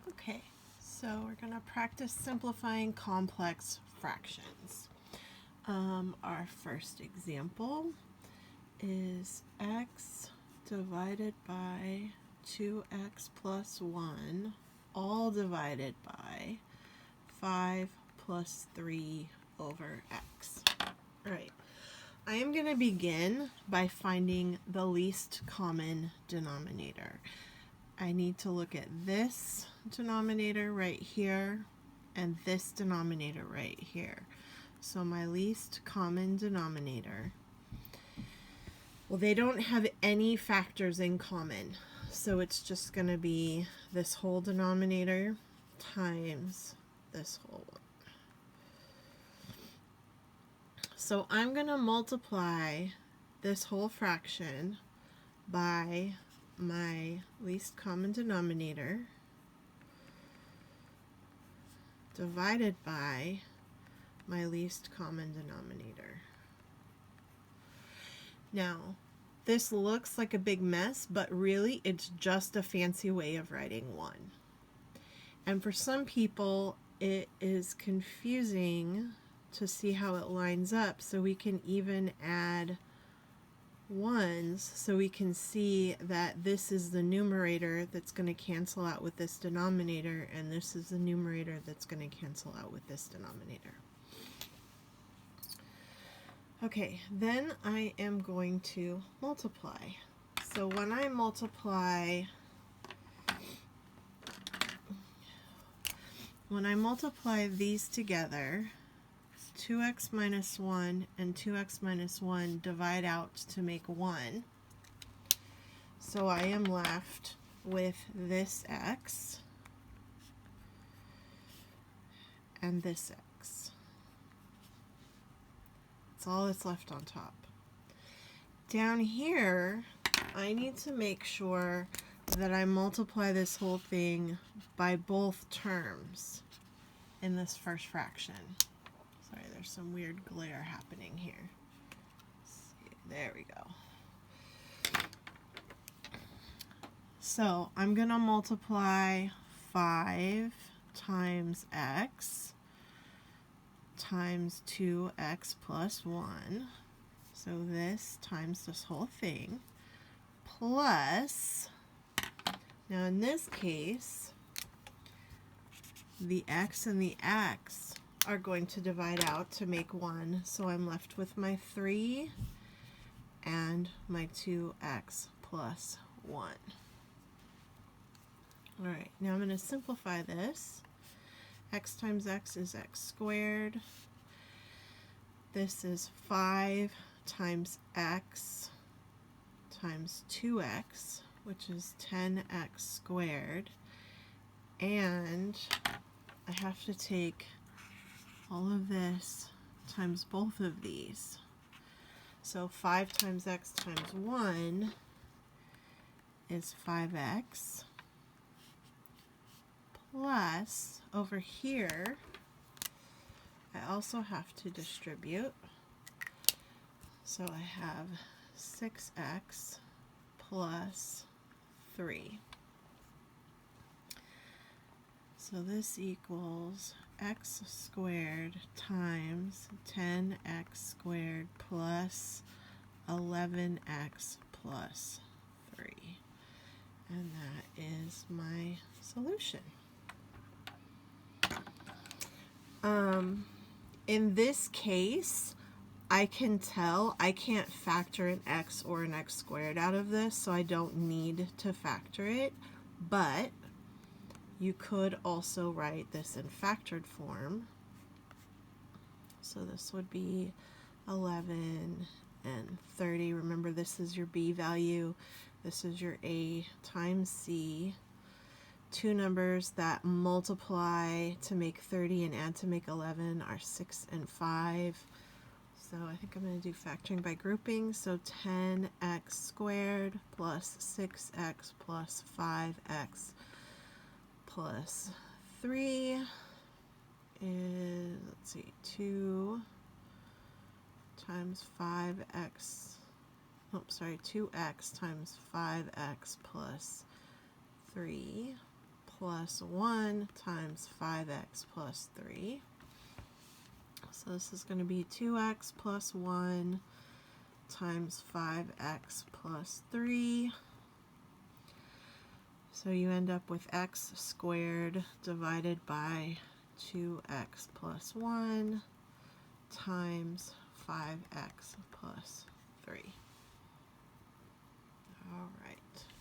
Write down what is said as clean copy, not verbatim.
Okay, so we're going to practice simplifying complex fractions. Our first example is x divided by 2x plus 1, all divided by 5 plus 3 over x. All right, I am going to begin by finding the least common denominator. I need to look at this denominator right here and this denominator right here. So my least common denominator, well, they don't have any factors in common. So it's just going to be this whole denominator times this whole one. So I'm going to multiply this whole fraction by my least common denominator divided by my least common denominator. Now, this looks like a big mess, but really it's just a fancy way of writing 1. And for some people, it is confusing to see how it lines up, so we can even add 1s so we can see that this is the numerator that's going to cancel out with this denominator, and this is the numerator that's going to cancel out with this denominator. Okay, then I am going to multiply. So when I multiply these together, 2x minus 1 and 2x minus 1 divide out to make 1. So I am left with this x and this x. That's all that's left on top. Down here, I need to make sure that I multiply this whole thing by both terms in this first fraction. Sorry, there's some weird glare happening here. There we go. So I'm going to multiply 5 times x times 2x plus 1. So this times this whole thing plus, now in this case, the x and the x are going to divide out to make 1, so I'm left with my 3 and my 2x plus 1. Alright, now I'm going to simplify this. X times x is x squared. This is 5 times x times 2x, which is 10x squared. And I have to take all of this times both of these. So 5 times x times 1 is 5x, plus over here I also have to distribute. So I have 6x plus 3. So this equals x squared times 10x squared plus 11x plus 3. And that is my solution. In this case, I can tell I can't factor an x or an x squared out of this, so I don't need to factor it, but you could also write this in factored form. So this would be 11 and 30. Remember, this is your b value. This is your a times c. Two numbers that multiply to make 30 and add to make 11 are 6 and 5. So I think I'm going to do factoring by grouping. So 10x squared plus 6x plus 5x plus 3 is, let's see, 2 times 5x, 2x times 5x plus 3 plus 1 times 5x plus 3. So this is going to be 2x plus 1 times 5x plus 3. So you end up with x squared divided by 2x plus 1 times 5x plus 3. All right.